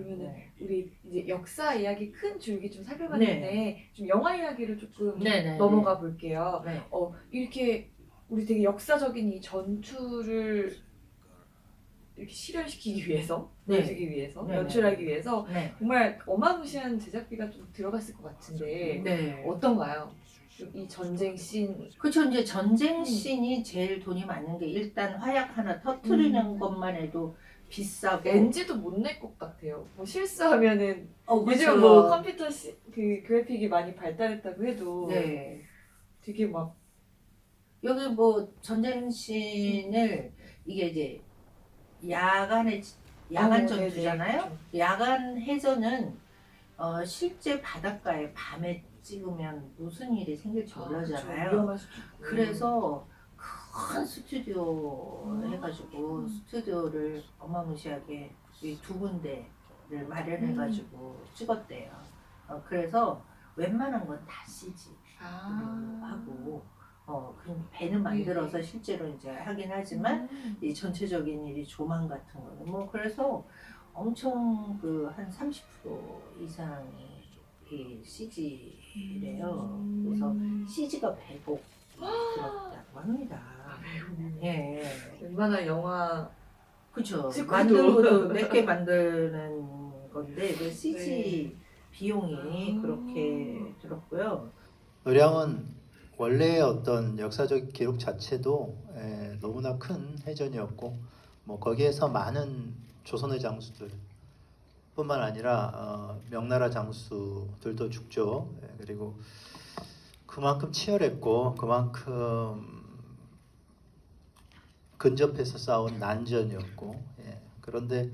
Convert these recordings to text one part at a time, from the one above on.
그러면은 네. 우리 이제 역사 이야기 큰 줄기 좀 살펴봤는데 좀 영화 이야기를 조금 네네. 넘어가 볼게요. 네. 이렇게 우리 되게 역사적인 이 전투를 이렇게 실현시키기 위해서, 네. 보여주기 위해서, 네. 연출하기 위해서 네. 정말 어마무시한 제작비가 좀 들어갔을 것 같은데 네. 어떤가요? 이 전쟁 씬. 그쵸. 이제 전쟁 씬이 제일 돈이 많은 게 일단 화약 하나 터트리는 것만 해도 비싸고 NG도 못 낼 것 같아요. 뭐 실수하면은 그쵸. 요즘 뭐 컴퓨터 그 그래픽이 많이 발달했다고 해도 네. 되게 막 여기 뭐 전쟁 씬을 이게 이제 야간 전투잖아요. 네네. 야간 해전은 실제 바닷가에 밤에 찍으면 무슨 일이 생길지 모르잖아요. 위험할 수도 있고. 그래서 큰 스튜디오 해가지고 스튜디오를 어마무시하게 이 두 군데를 마련해가지고 찍었대요. 그래서 웬만한 건 다 CG 하고 그냥 배는 만들어서 실제로 이제 하긴 하지만 이 전체적인 일이 조망 같은 거는 뭐 그래서 엄청 그 한 30% 이상이 이 CG래요. 그래서 CG가 100억 들었다고 합니다. 예. 웬만한 영화 그쵸. 찍고도. 만든 것도 몇 개 만드는 건데 그 CG 비용이 그렇게 들었고요. 의량은 원래의 어떤 역사적 기록 자체도 너무나 큰 해전이었고 뭐 거기에서 많은 조선의 장수들 뿐만 아니라 명나라 장수들도 죽죠. 그리고 그만큼 치열했고 그만큼 근접해서 싸운 난전이었고 그런데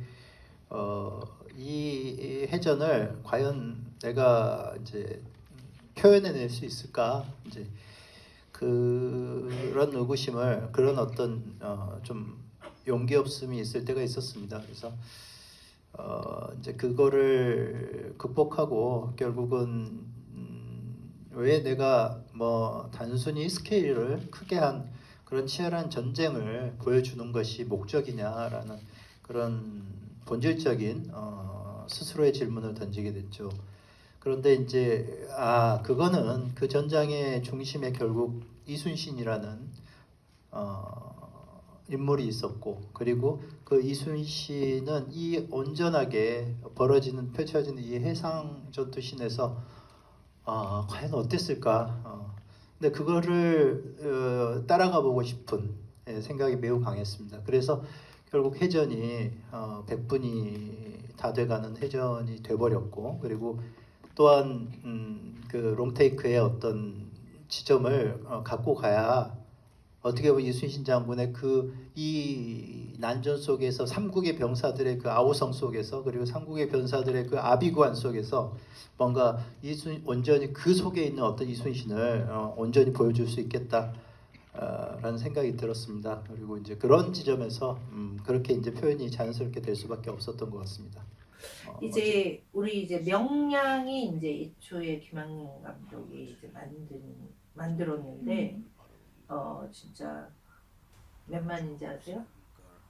이 해전을 과연 내가 이제 표현해낼 수 있을까 이제 그런 의구심을 그런 어떤 좀 용기 없음이 있을 때가 있었습니다. 그래서 이제 그거를 극복하고 결국은 왜 내가 뭐 단순히 스케일을 크게 한 그런 치열한 전쟁을 보여주는 것이 목적이냐라는 그런 본질적인 스스로의 질문을 던지게 됐죠. 그런데 이제 그거는 그 전장의 중심에 결국 이순신이라는 인물이 있었고 그리고 그 이순신은 이 온전하게 펼쳐지는 이 해상 전투신에서 과연 어땠을까? 근데 그거를 따라가 보고 싶은 생각이 매우 강했습니다. 그래서 결국 해전이 100분이 다 돼가는 해전이 돼버렸고 그리고 또한 그 롱테이크의 어떤 지점을 갖고 가야 어떻게 보면 이순신 장군의 이 난전 속에서 삼국의 병사들의 그 아우성 속에서 그리고 삼국의 병사들의 그 아비구환 속에서 뭔가 온전히 그 속에 있는 어떤 이순신을 온전히 보여줄 수 있겠다. 라는 생각이 들었습니다. 그리고 이제 그런 지점에서 그렇게 이제 표현이 자연스럽게 될 수밖에 없었던 것 같습니다. 이제 우리 이제 명량이 이제 애초에 김학림 감독이 이제 만들었는데 진짜 몇만인지 아세요?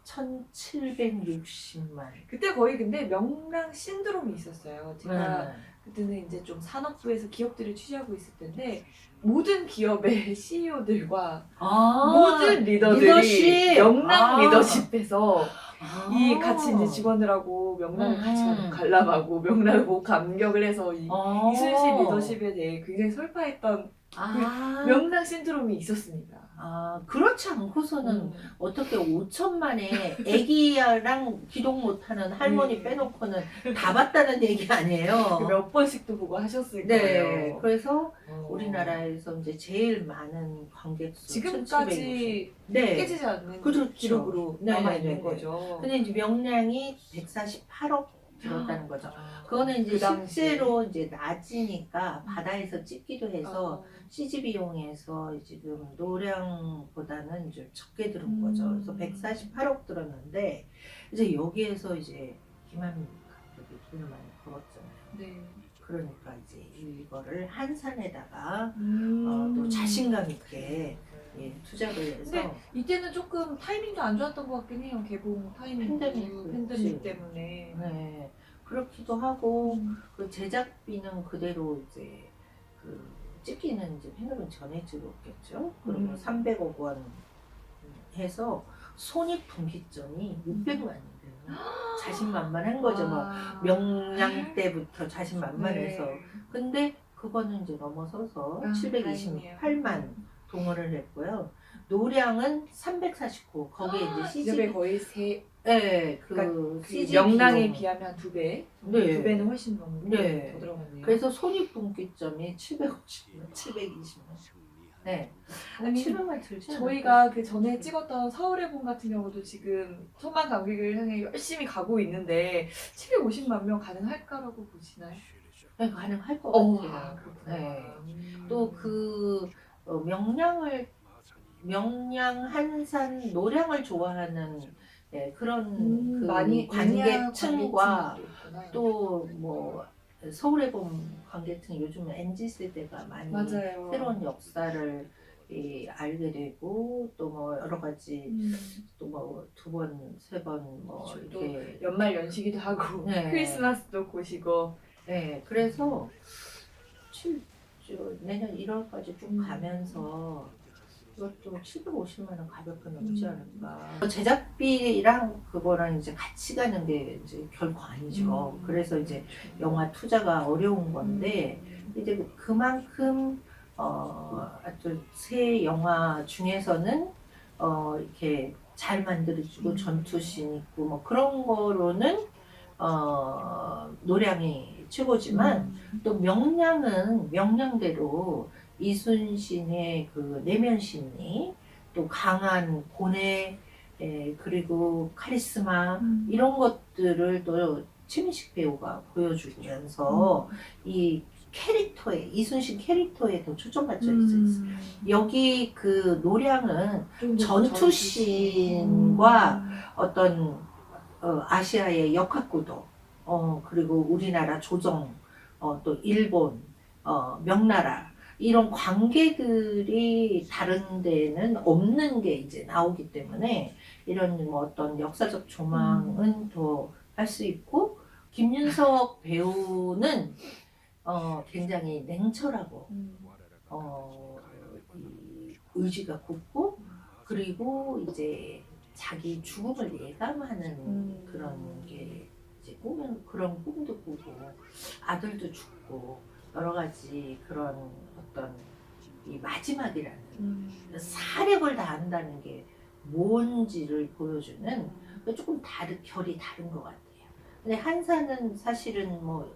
1760만. 그때 거의 근데 명랑 신드롬이 있었어요. 제가 그때는 이제 좀 산업부에서 기업들을 취재하고 있을 텐데 모든 기업의 CEO들과 모든 리더들이 명랑 리더십에서 이 같이 이제 직원들하고 명랑을 같이 관람하고 명랑을 보고 감격을 해서 이순신 리더십에 대해 굉장히 설파했던 명랑 신드롬이 있었습니다. 그렇지 않고서는 어떻게 5천만에 애기랑 기동 못하는 할머니 빼놓고는 다 봤다는 얘기 아니에요. 몇 번씩도 보고 하셨을 네, 거예요. 그래서 우리나라에서 이제 제일 많은 관객 수 지금까지 깨지지 않는 그렇죠. 기록으로 남아있는 거죠. 근데 이제 명량이 148억 들었다는 거죠. 그거는 이제 실제로 이제 낮이니까 바다에서 찍기도 해서 CG 비용에서 지금 노량보다는 좀 적게 들은 거죠. 그래서 148억 들었는데 이제 여기에서 이제 김한민 감독이 돈을 많이 벌었잖아요. 네. 그러니까 이제 이거를 한산에다가 또 자신감 있게 투자를 해서. 근데 이때는 조금 타이밍도 안 좋았던 것 같긴 해요. 개봉 타이밍도 팬데믹 때문에. 네. 그렇기도 하고 그 제작비는 그대로 이제 그 찍기는 이제 팬들은 전해지겠죠. 그러면 300억 원 해서 손익분기점이 600만이래요. 자신만만한 거죠. 뭐 명량 때부터 자신만만해서. 네. 근데 그거는 이제 넘어서서 아, 728만 동원을 했고요. 노량은 349. 거기에 이제 이게 CG, 거의 세 네, 그러니까 그 그 CG 명랑에 비용. 비하면 한 2배, 네. 2배는 훨씬 넘고 네. 더 들어갔네요. 그래서 손익분기점이 750만, 720만. 네. 아니, 700만 들지 않을까? 저희가 그 전에 찍었던 서울의 봄 같은 경우도 지금 소망 감기를 향해 열심히 가고 있는데 750만 명 가능할까라고 보시나요? 네, 가능할 것 같아요. 그렇구나. 네. 또 그 명량 한산 노량을 좋아하는 네, 그런 그 많이 관계층과 있구나. 또 뭐 서울의 봄 관계층 요즘 MZ 세대가 많이 맞아요. 새로운 역사를 알게 되고 또 뭐 여러 가지 또 뭐 2번, 3번 뭐 그렇죠. 이렇게 연말 연시기도 하고 네. 크리스마스도 보시고 네, 그래서 내년 1월까지 쭉 가면서 이것도 750만 원 가볍게 넘지 않을까. 제작비랑 그거랑 이제 같이 가는 게 이제 결코 아니죠. 그래서 이제 영화 투자가 어려운 건데 이제 그만큼 아주 새 영화 중에서는 이렇게 잘 만들어지고 전투씬 있고 뭐 그런 거로는 노량이 최고지만 또 명량은 명량대로 이순신의 그 내면 심리 또 강한 고뇌 그리고 카리스마 이런 것들을 또 최민식 배우가 보여주면서 이 캐릭터에 이순신 캐릭터에 더 초점맞춰 있어요. 여기 그 노량은 전투씬과 어떤 아시아의 역학구도 그리고 우리나라 조정 또 일본 명나라 이런 관계들이 다른 데는 없는 게 이제 나오기 때문에 이런 뭐 어떤 역사적 조망은 더 할 수 있고 김윤석 배우는 굉장히 냉철하고 이 의지가 굳고 그리고 이제 자기 죽음을 예감하는 그런 게 이제 그런 꿈도 꾸고 아들도 죽고 여러 가지 그런 어떤 이 마지막이라는 사력을 다한다는 게 뭔지를 보여주는 조금 결이 다른 것 같아요. 근데 한산은 사실은 뭐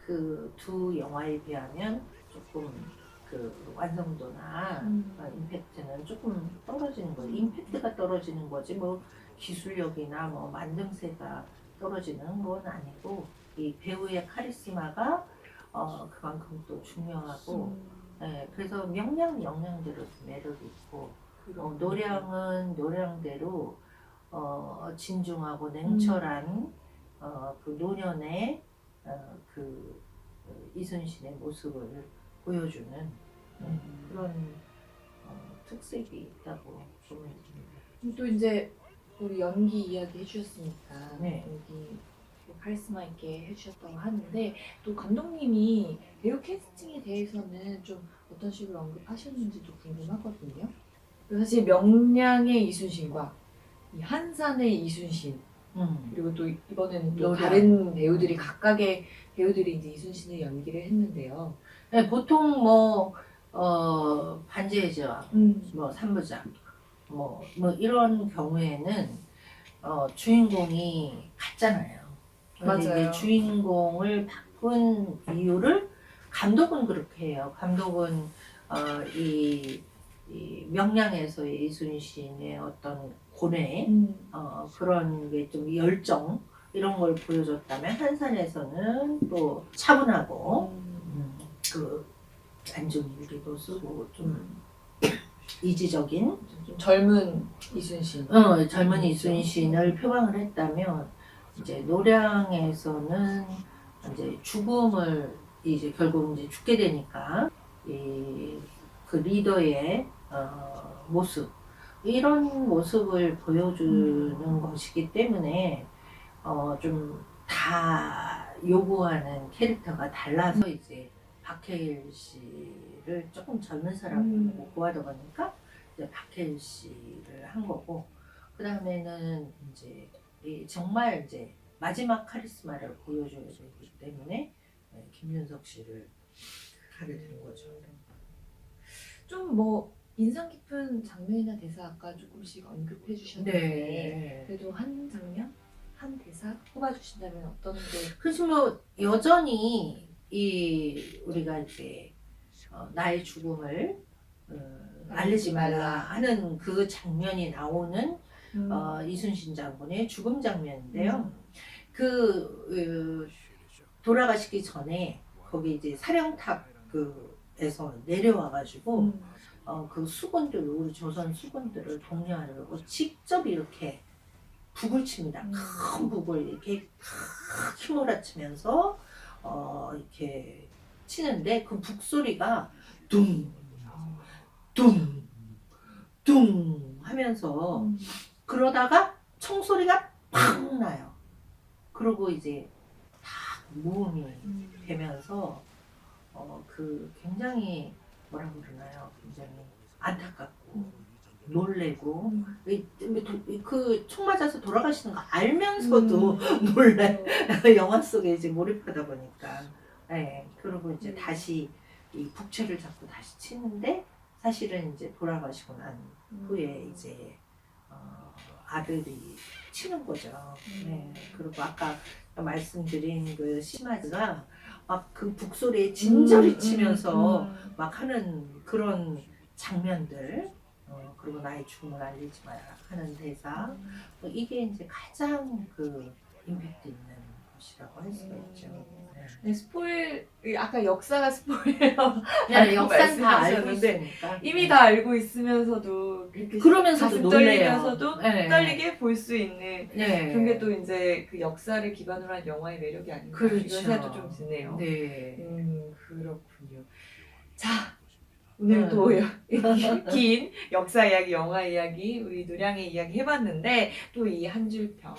그 두 영화에 비하면 조금 그 완성도나 임팩트는 조금 떨어지는 거지. 임팩트가 떨어지는 거지 뭐 기술력이나 뭐 만듦새가 떨어지는 건 아니고 이 배우의 카리스마가 그만큼 또 중요하고 네, 그래서 명량대로 매력이 있고 노량은 노량대로 진중하고 냉철한 그 노년의 그 이순신의 모습을 보여주는 그런 특색이 있다고 보면 됩니다. 또 이제 우리 연기 이야기 해주셨으니까 네. 여기 카리스마 있게 해주셨다고 하는데 또 감독님이 배우 캐스팅에 대해서는 좀 어떤 식으로 언급하셨는지도 궁금하거든요. 사실 명량의 이순신과 이 한산의 이순신 그리고 또 이번에는 또 노량. 다른 배우들이 각각의 배우들이 이제 이순신을 연기를 했는데요. 네, 보통 뭐 반지의 제왕, 뭐 삼부작, 뭐 이런 경우에는 주인공이 같잖아요. 근데 맞아요. 이제 주인공을 바꾼 이유를 감독은 그렇게 해요. 감독은 이 명량에서의 이순신의 어떤 고뇌, 그런 게 좀 열정 이런 걸 보여줬다면 한산에서는 또 차분하고 그 안중일기도 쓰고 좀 이지적인 좀 젊은 이순신. 젊은 이순신을 표방을 했다면 이제 노량에서는 이제 죽음을 이제 결국 이제 죽게 되니까 그 리더의 모습 이런 모습을 보여주는 것이기 때문에 좀 다 요구하는 캐릭터가 달라서 이제 박해일 씨를 조금 젊은 사람으로 구하다 보니까 이제 박해일 씨를 한 거고, 그 다음에는 이제 정말 이제 마지막 카리스마를 보여줘야 되기 때문에 김윤석 씨를 하게 된 거죠. 좀 뭐 인상 깊은 장면이나 대사 아까 조금씩 언급해 주셨는데 네. 그래도 한 장면, 한 대사 꼽아주신다면 어떤 게? 그래서 뭐 여전히 이 우리가 이제 나의 죽음을 알리지 말라 하는 그 장면이 나오는 이순신 장군의 죽음 장면인데요. 돌아가시기 전에 거기 이제 사령탑 에서 내려와가지고 그 수군들, 우리 조선 수군들을 독려하려고 직접 이렇게 북을 칩니다. 큰 북을 이렇게 휘몰아치면서 이렇게 치는데 그 북 소리가 둥, 둥, 둥 하면서 그러다가 총소리가 팍 나요. 그리고 이제 다 무음이 되면서 굉장히 뭐라 그러나요? 굉장히 안타깝고 놀래고 그 총 맞아서 돌아가시는 거 알면서도 놀래. 영화 속에 이제 몰입하다 보니까. 네. 그리고 이제 다시 이 북채를 잡고 다시 치는데 사실은 이제 돌아가시고 난 후에 이제 아들이 치는 거죠. 네. 그리고 아까 말씀드린 그 시마즈가 막 그 북소리에 진저리 치면서 막 하는 그런 장면들, 그리고 나의 죽음을 알리지 마라 하는 대사, 뭐 이게 이제 가장 그 임팩트 있는 것이라고 할 수가 있죠. 네, 스포일, 아까 역사가 스포일러 네, 역사는 다 알고 말씀하셨는데 있으니까 이미 다 알고 있으면서도 그렇게 그러면서도 가슴 놀래요. 떨리면서도 네. 떨리게 볼 수 있는 네. 그런 게 또 이제 그 역사를 기반으로 한 영화의 매력이 아닌가 그렇죠. 이런 생각도 좀 드네요. 네. 그렇군요. 자, 오늘 또 긴 역사 이야기, 영화 이야기, 우리 노량의 이야기 해봤는데 또 이 한 줄 평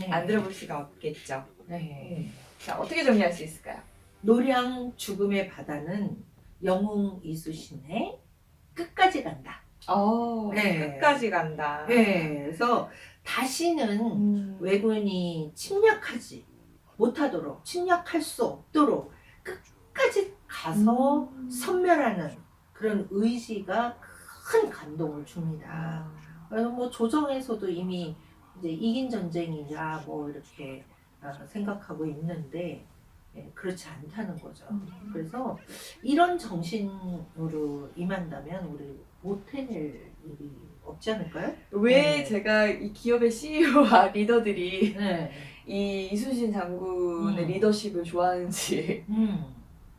안 네. 들어볼 수가 없겠죠. 네. 자, 어떻게 정리할 수 있을까요? 노량 죽음의 바다는 영웅 이수신의 끝까지 간다. 네. 끝까지 간다. 네. 그래서 다시는 왜군이 침략하지 못하도록, 침략할 수 없도록 끝까지 가서 섬멸하는 그런 의지가 큰 감동을 줍니다. 그래서 뭐 조정에서도 이미 이제 이긴 전쟁이라 뭐 이렇게 생각하고 있는데 그렇지 않다는 거죠. 그래서 이런 정신으로 임한다면 우리 못해낼 일이 없지 않을까요? 왜 네. 제가 이 기업의 CEO와 리더들이 네. 이 이순신 장군의 리더십을 좋아하는지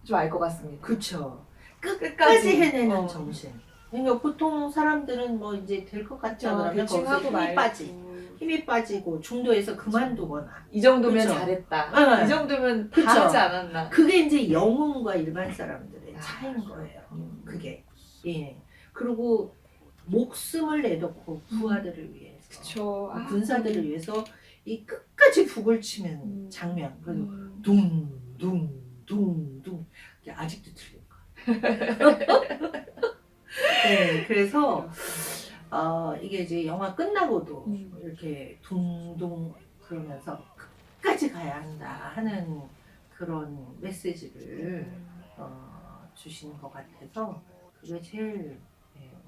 좀 알 것 같습니다. 그쵸. 끝까지 해내는 정신. 그러니까 보통 사람들은 뭐 이제 될 것 같지 않으면 대충 하고 거기서 말고 힘이 빠지고 중도에서 그만두거나. 이 정도면 그쵸? 잘했다. 네. 이 정도면 다 그쵸? 하지 않았나. 그게 이제 영웅과 일반 사람들의 차이인 거예요. 그게. 예. 그리고 목숨을 내놓고 부하들을 위해서, 그쵸. 군사들을 위해서 이 끝까지 북을 치는 장면. 그래서 둥둥둥둥. 이게 아직도 틀린 거. 네. 그래서 이게 이제 영화 끝나고도 이렇게 둥둥 그러면서 끝까지 가야 한다 하는 그런 메시지를 주시는 것 같아서 그게 제일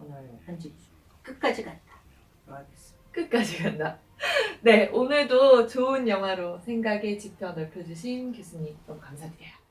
오늘 한집 끝까지 간다. 하겠습니다. 끝까지 간다. 네, 오늘도 좋은 영화로 생각의 지평 넓혀주신 교수님 너무 감사드려요.